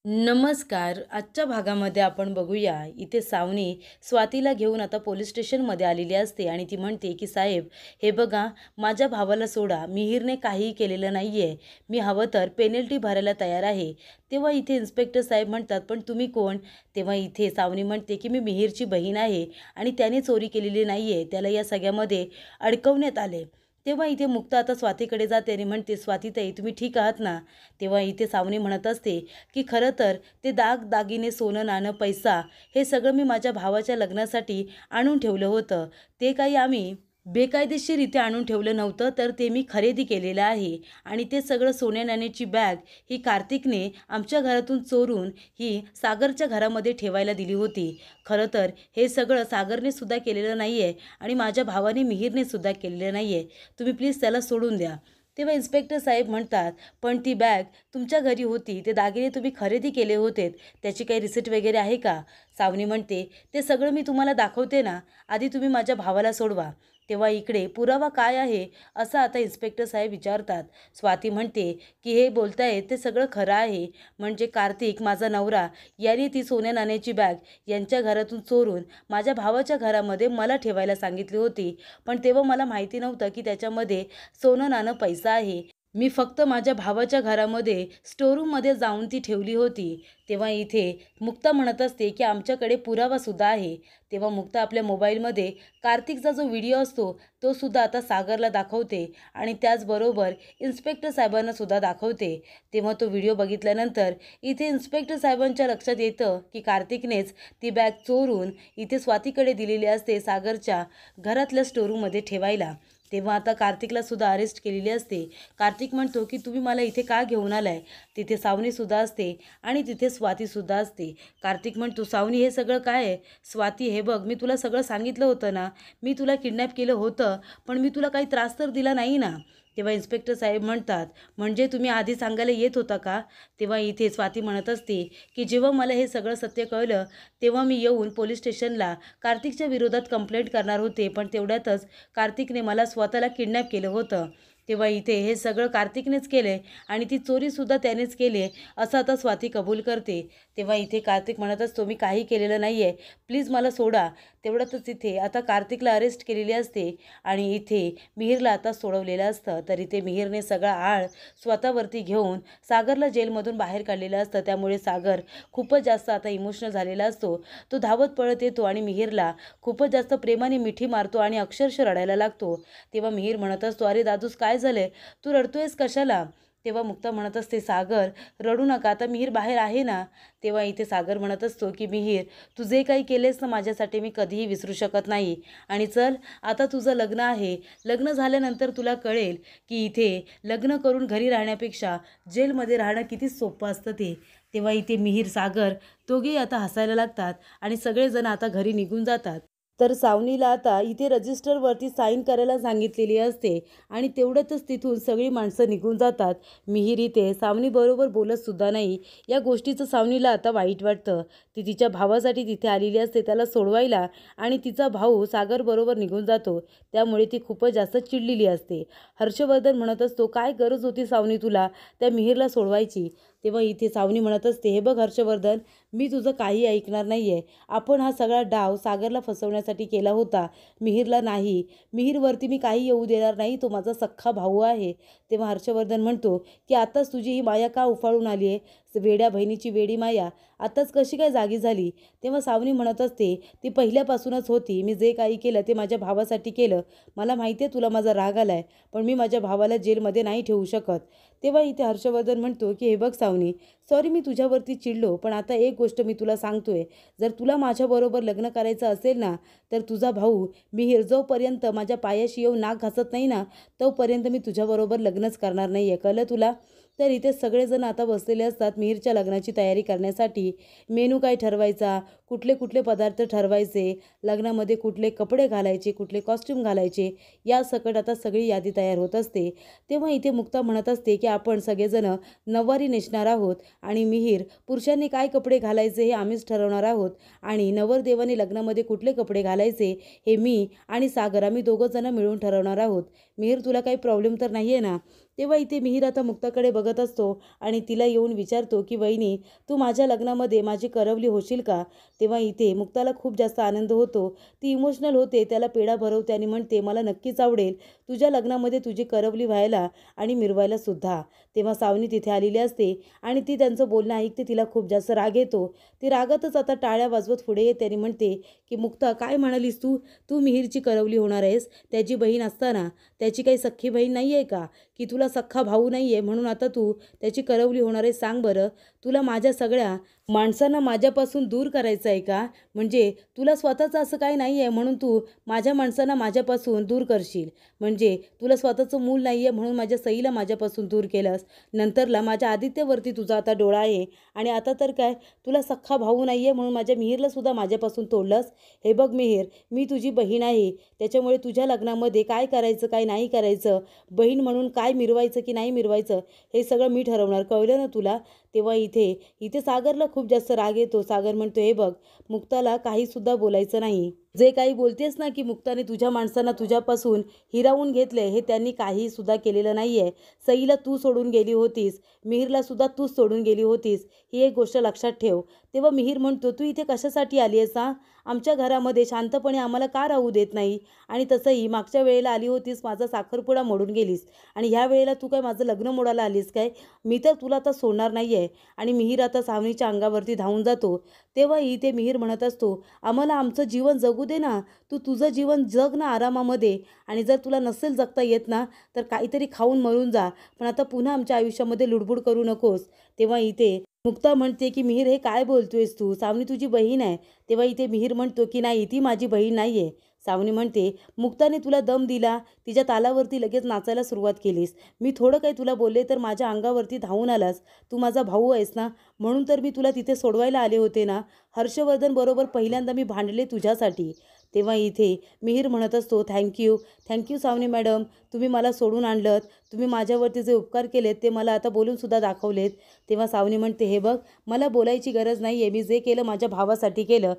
नमस्कार. आजच्या भागामध्ये आपण बघूया, इथे सावनी स्वातीला घेऊन आता पोलीस स्टेशनमध्ये आलेली असते आणि ती म्हणते की साहेब, हे बघा, माझ्या भावाला सोडा, मिहिरने काहीही केलेलं नाही आहे. मी हवं तर पेनल्टी भरायला तयार आहे. तेव्हा इथे इन्स्पेक्टर साहेब म्हणतात, पण तुम्ही कोण? तेव्हा इथे सावनी म्हणते की मी मिहिरची बहीण आहे आणि त्याने चोरी केलेली नाही आहे, त्याला या सगळ्यामध्ये अडकवण्यात आले. तेव्हा इथे मुक्ता आता स्वातीकडे जाते आणि म्हणते, स्वातीताई तुम्ही ठीक आहात ना? तेव्हा इथे सावनी म्हणत असते की खरं तर ते दागिने, सोनं, नाणं, पैसा हे सगळं मी माझ्या भावाच्या लग्नासाठी आणून ठेवलं होतं. ते काही आम्ही बेकायदेशीररित्या आणून ठेवलं नव्हतं, तर ते मी खरेदी केलेलं आहे. आणि ते सगळं सोन्या नाण्याची बॅग ही कार्तिकने आमच्या घरातून चोरून ही सागरच्या घरामध्ये ठेवायला दिली होती. खरं तर हे सगळं सागरने सुद्धा केलेलं नाही आहे आणि माझ्या भावाने मिहिरने सुद्धा केलेलं नाही आहे. तुम्ही प्लीज त्याला सोडून द्या. तेव्हा इन्स्पेक्टर साहेब म्हणतात, पण ती बॅग तुमच्या घरी होती, ते दागिने तुम्ही खरेदी केले होतेत, त्याची काही रिसिट वगैरे आहे का? सावनी म्हणते, ते सगळं मी तुम्हाला दाखवते ना, आधी तुम्ही माझ्या भावाला सोडवा. तेव्हा इकडे पुरावा काय आहे असं आता इन्स्पेक्टर साहेब विचारतात. स्वाती म्हणते की हे बोलतायत ते सगळं खरं आहे. म्हणजे कार्तिक माझा नवरा याने ती सोन्या नाण्याची बॅग यांच्या घरातून चोरून माझ्या भावाच्या घरामध्ये मला ठेवायला सांगितली होती. पण तेव्हा मला माहिती नव्हतं की त्याच्यामध्ये सोनं नाणं पैसा आहे. मी फक्त माझ्या भावाच्या घरामध्ये स्टोरूममध्ये जाऊन ती ठेवली होती. तेव्हा इथे मुक्ता म्हणत असते की आमच्याकडे पुरावासुद्धा आहे. तेव्हा मुक्ता आपल्या मोबाईलमध्ये कार्तिकचा जो व्हिडिओ असतो तो सुद्धा आता सागरला दाखवते आणि त्याचबरोबर इन्स्पेक्टर साहेबांना सुद्धा दाखवते. तेव्हा तो व्हिडिओ बघितल्यानंतर इथे इन्स्पेक्टर साहेबांच्या लक्षात येतं की कार्तिकनेच ती बॅग चोरून इथे स्वातीकडे दिलेली असते सागरच्या घरातल्या स्टोरूममध्ये ठेवायला. तेव्हा आता कार्तिकला सुद्धा अरेस्ट केलेली असते. कार्तिक म्हणतो की तुम्ही मला इथे का घेऊन आलाय? तिथे सावनीसुद्धा असते आणि तिथे स्वातीसुद्धा असते. कार्तिक म्हणतो, सावनी हे सगळं काय आहे? स्वाती, हे बघ, मी तुला सगळं सांगितलं होतं ना, मी तुला किडनॅप केलं होतं, पण मी तुला काही त्रास तर दिला नाही ना? तेव्हा इन्स्पेक्टर साहेब म्हणतात, म्हणजे तुम्ही आधी सांगायला येत होता का? तेव्हा इथे स्वाती म्हणत असते की जेव्हा मला हे सगळं सत्य कळलं तेव्हा मी येऊन पोलीस स्टेशनला कार्तिकच्या विरोधात कंप्लेंट करणार होते, पण तेवढ्यातच कार्तिकने मला स्वतःला किडनॅप केलं होतं. तेव्हा इथे हे सगळं कार्तिकनेच केले आणि ती चोरीसुद्धा त्यानेच केली असं आता स्वाती कबूल करते. तेव्हा इथे कार्तिक म्हणत असतो, मी काही केलेलं नाही आहे, प्लीज मला सोडा. तेवढ्यातच इथे आता कार्तिकला अरेस्ट केलेली असते आणि इथे मिहिरला आता सोडवलेलं असतं. तर इथे मिहिरने सगळा आळ स्वतःवरती घेऊन सागरला जेलमधून बाहेर काढलेलं असतं. त्यामुळे सागर खूपच जास्त आता इमोशनल झालेला असतो. तो धावत पळत येतो आणि मिहिरला खूपच जास्त प्रेमाने मिठी मारतो आणि अक्षरशः रडायला लागतो. तेव्हा मिहिर म्हणत असतो, अरे दादूस, काय झालंय? तू रडतोयस कशाला? तेव्हा मुक्ता म्हणत असते, सागर रडू नका, आता मिहिर बाहेर आहे ना? तेव्हा इथे सागर म्हणत असतो की मिहिर, तू जे काही केलेस ना माझ्यासाठी मी कधीही विसरू शकत नाही. आणि चल, आता तुझं लग्न आहे, लग्न झाल्यानंतर तुला कळेल की इथे लग्न करून घरी राहण्यापेक्षा जेलमध्ये राहणं किती सोपं असतं ते. तेव्हा इथे मिहिर, सागर दोघेही आता हसायला लागतात आणि सगळेजण आता घरी निघून जातात. तर सावनीला आता इथे रजिस्टरवरती साईन करायला सांगितलेली असते आणि तेवढ्यातच तिथून सगळी माणसं निघून जातात. मिहिर इथे सावनीबरोबर बोलतसुद्धा नाही. या गोष्टीचं सावनीला आता वाईट वाटतं. ती तिच्या भावासाठी तिथे आलेली असते त्याला सोडवायला आणि तिचा भाऊ सागरबरोबर निघून जातो. त्यामुळे ती खूपच जास्त चिडलेली असते. हर्षवर्धन म्हणत असतो, काय गरज होती सावनी तुला त्या मिहिरला सोडवायची? तेव्हा इथे सावनी म्हणत असते, हे बघ हर्षवर्धन, मी तुझं काही ऐकणार नाही आहे. आपण हा सगळा डाव सागरला फसवण्यासाठी केला होता, मिहिरला नाही. मिहिरवरती मी काही येऊ देणार नाही, तो माझा सख्खा भाऊ आहे. तेव्हा हर्षवर्धन म्हणतो की आताच तुझी ही माया का उफाळून आली आहे? वेड्या बहिणीची वेडी माया आताच कशी काय जागी झाली? तेव्हा सावनी म्हणत असते, ती पहिल्यापासूनच होती. मी जे काही केलं ते माझ्या भावासाठी केलं. मला माहिती आहे तुला माझा राग आला आहे, पण मी माझ्या भावाला जेलमध्ये नाही ठेवू शकत. तेव्हा इथे हर्षवर्धन म्हणतो की हे बघ सावनी, सॉरी मी तुझ्यावरती चिडलो, पण आता एक गोष्ट मी तुला सांगतोय, जर तुला माझ्याबरोबर लग्न करायचं असेल ना, तर तुझा भाऊ मिहिर जोपर्यंत माझ्या पायाशी येऊन नाक घासत नाही ना, तोपर्यंत मी तुझ्याबरोबर लग्नच करणार नाही आहे. कळलं तुला? तर इथे सगळेजण आता बसलेले असतात मिहिरच्या लग्नाची तयारी करण्यासाठी. मेनू काय ठरवायचा, कुठले कुठले पदार्थ ठरवायचे, लग्नामध्ये कुठले कपडे घालायचे, कुठले कॉस्ट्यूम घालायचे, या सकट आता सगळी यादी तयार होत असते. तेव्हा इथे मुक्ता म्हणत असते की आपण सगळेजण नऊवारी नेसणार आहोत आणि मिहिर, पुरुषांनी काय कपडे घालायचे हे आम्हीच ठरवणार आहोत आणि नवरदेवाने लग्नामध्ये कुठले कपडे घालायचे हे मी आणि सागर आम्ही दोघंजणं मिळून ठरवणार आहोत. मिहिर, तुला काही प्रॉब्लेम तर नाही आहे ना? तेव्हा इथे मिहीर आता मुक्ताकडे बघत असतो आणि तिला येऊन विचारतो की वहिनी, तू माझ्या लग्नामध्ये माझी करवली होशील का? तेव्हा इथे मुक्ताला खूप जास्त आनंद होतो. ती इमोशनल होते, त्याला पेढा भरवते आणि म्हणते, मला नक्कीच आवडेल तुझ्या लग्नामध्ये तुझी करवली व्हायला आणि मिरवायला सुद्धा. तेव्हा सावनी तिथे आलेली असते आणि ती त्यांचं बोलणं ऐकते. तिला खूप जास्त राग येतो. ती रागातच आता टाळ्या वाजवत पुढे येते आणि म्हणते की मुक्ता, काय म्हणालीस तू? तू मिहीरची करवली होणार आहेस? त्याची बहीण असताना त्याची काही सख्खी बहीण नाही आहे का? की तुला सख्खा भाऊ नाही आहे म्हणून आता तू त्याची करवली होणार आहेस? सांग बरं, तुला माझ्या सगळ्या माणसांना माझ्यापासून दूर करायचं आहे का? म्हणजे तुला स्वतःचं असं काही नाही आहे म्हणून तू माझ्या माणसांना माझ्यापासून दूर करशील? म्हणजे तुला स्वतःचं मूल नाही आहे म्हणून माझ्या सईला माझ्यापासून दूर केलंस, नंतरला माझ्या आदित्यवरती तुझा आता डोळा आहे आणि आता तर काय, तुला सख्खा भाऊ नाही आहे म्हणून माझ्या मिहीरला सुद्धा माझ्यापासून तोडलंस? हे बघ मिहीर, मी तुझी बहीण आहे, त्याच्यामुळे तुझ्या लग्नामध्ये काय करायचं काय नाही करायचं, बहीण म्हणून काय मिरवायचं की नाही मिरवायचं, हे सगळं मी ठरवणार, कळलं ना तुला? तेव्हा इथे सागरला खूप जास्त राग येतो. सागर म्हणतो, हे बघ, मुक्ताला काहीसुद्धा बोलायचं नाही. जे काही बोलतेस ना की मुक्ताने तुझ्या माणसांना तुझ्यापासून हिरावून घेतले, हे त्यांनी काही सुद्धा केलेलं नाही आहे. सईला तू सोडून गेली होतीस, मिहीरला सुद्धा तूच सोडून गेली होतीस, ही एक गोष्ट लक्षात ठेव. तेव्हा मिहीर म्हणतो, तू इथे कशासाठी आली आहेस? आमच्या घरामध्ये शांतपणे आम्हाला का राहू देत नाही? आणि तसंही मागच्या वेळेला आली होतीस, माझा साखरपुडा मोडून गेलीस आणि ह्या वेळेला तू काय माझं लग्न मोडायला आलीस काय? मी तर तुला आता सोडणार नाही आहे. आणि मिहीर आता सावनीच्या अंगावरती धावून जातो. तेव्हा इथे मिहीर म्हणत असतो, आम्हाला आमचं जीवन जगू दे ना, तू तुझं जीवन जग ना आरामामध्ये, आणि जर तुला नसेल जगता येत ना तर काहीतरी खाऊन मरून जा, पण आता पुन्हा आमच्या आयुष्यामध्ये लुडबुड करू नकोस. तेव्हा इथे मुक्ता म्हणते की मिहीर, हे काय बोलतोयस तू? सावनी तुझी बहीण आहे. तेव्हा इथे मिहीर म्हणतो की नाही, ती माझी बहीण नाही आहे. सावनी म्हणते, मुक्ताने तुला दम दिला, तिच्या तालावरती लगेच नाचायला सुरुवात केलीस, मी थोडं काही तुला बोलले तर माझ्या अंगावरती धावून आलास. तू माझा भाऊ आहेस ना, म्हणून तर मी तुला तिथे सोडवायला आले होते ना. हर्षवर्धन बरोबर पहिल्यांदा मी भांडले तुझ्यासाठी. तेव्हा इथे मिहीर म्हणत असतो, थँक्यू सावनी मॅडम, तुम्ही मला सोडून आणलंत, तुम्ही माझ्यावरती जे उपकार केलेत ते मला आता बोलूनसुद्धा दाखवलेत. तेव्हा सावनी म्हणते, हे बघ, मला बोलायची गरज नाही आहे, मी जे केलं माझ्या भावासाठी केलं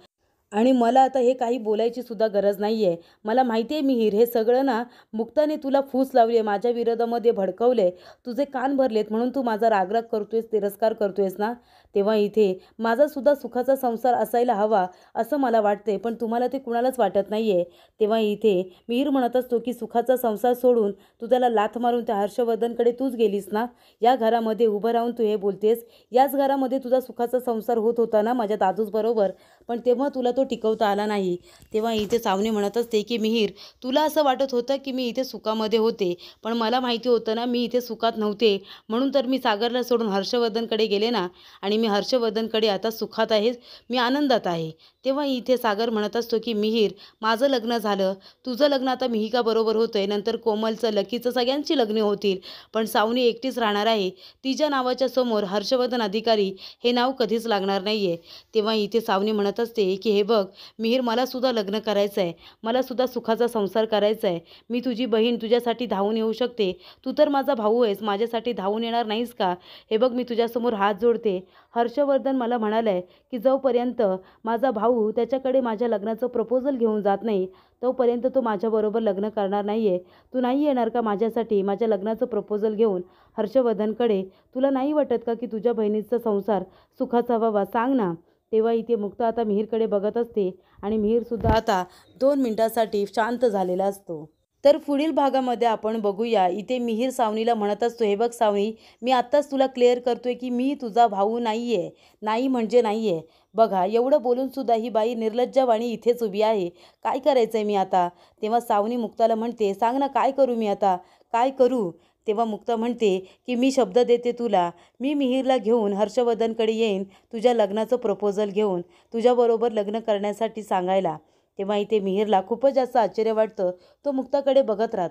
आणि मला आता हे काही बोलायची सुद्धा गरज नाही आहे. मला माहिती आहे मिहीर, हे सगळं ना मुक्ताने तुला फूस लावली आहे, माझ्या विरोधामध्ये भडकवले, तुझे कान भरलेत म्हणून तू माझा रागराग करतोयस, तिरस्कार करतोयस ना. तेव्हा इथे माझासुद्धा सुखाचा संसार असायला हवा असं मला वाटते, पण तुम्हाला ते कुणालाच वाटत नाही आहे. तेव्हा इथे मिहीर म्हणत असतो की सुखाचा संसार सोडून तू त्याला लाथ मारून त्या हर्षवर्धनकडे तूच गेलीस ना. या घरामध्ये उभं राहून तू हे बोलतेस, याच घरामध्ये तुझा सुखाचा संसार होत होता ना माझ्या दादूच बरोबर, पण तेव्हा तुला तो टिकवता आला नाही. तेव्हा इथे सावनी म्हणत असते की मिहीर, तुला असं वाटत होतं की मी इथे सुखामध्ये होते, पण मला माहिती होतं ना मी इथे सुखात नव्हते, म्हणून तर मी सागरला सोडून हर्षवर्धनकडे गेले ना, आणि मी हर्षवर्धनकडे आता सुखात आहे, मी आनंदात आहे. तेव्हा इथे सागर म्हणत असतो की मिहीर, माझं लग्न झालं, तुझं लग्न आता मिहिका बरोबर होतंय, नंतर कोमलचं, लकीचं, सगळ्यांची लग्ने होतील, पण सावनी एकटीच राहणार आहे. तिच्या नावाच्या समोर हर्षवर्धन अधिकारी हे नाव कधीच लागणार नाही आहे. तेव्हा इथे सावनी म्हणत असते की हे बघ मिहीर, मला सुद्धा लग्न करायचं आहे, मला सुद्धा सुखाचा संसार करायचा आहे, मी तुझी बहीण, तुझ्यासाठी धावून येऊ शकते, तू तर माझा भाऊ आहेस, माझ्यासाठी धावून येणार नाहीस का? हे बघ, मी तुझ्यासमोर हात जोडते. हर्षवर्धन मला म्हणालाय की जोपर्यंत माझा भाऊ त्याच्याकडे माझ्या लग्नाचं प्रपोजल घेऊन जात नाही तोपर्यंत तो माझ्याबरोबर लग्न करणार नाही आहे. तू नाही येणार का माझ्यासाठी माझ्या लग्नाचं प्रपोजल घेऊन हर्षवर्धनकडे? तुला नाही वाटत का की तुझ्या बहिणीचा संसार सुखाचा व्हावा? सांग ना. तेव्हा इथे मुक्ता आता मिहीरकडे बघत असते आणि मिहीरसुद्धा आता 2 मिनिटांसाठी शांत झालेला असतो. तर पुढील भागामध्ये आपण बघूया, इथे मिहीर सावनीला म्हणत असतो, हे बघ सावनी, मी आत्ताच तुला क्लिअर करतोय की मी तुझा भाऊ नाही आहे, नाही म्हणजे नाही आहे. बघा, एवढं बोलूनसुद्धा ही बाई निर्लज्जवाणी इथेच उभी आहे. काय करायचं आहे मी आता? तेव्हा सावनी मुक्ताला म्हणते, सांग ना, काय करू मी आता, काय करू? तेव्हा मुक्ता म्हणते की मी शब्द देते तुला, मी मिहीरला घेऊन हर्षवर्धनकडे येईन तुझ्या लग्नाचं प्रपोजल घेऊन, तुझ्याबरोबर लग्न करण्यासाठी सांगायला. तेव्हा इथे मिहीरला खूपच जास्त आश्चर्य वाटतं. तो मुक्ताकडे बघत राहतो.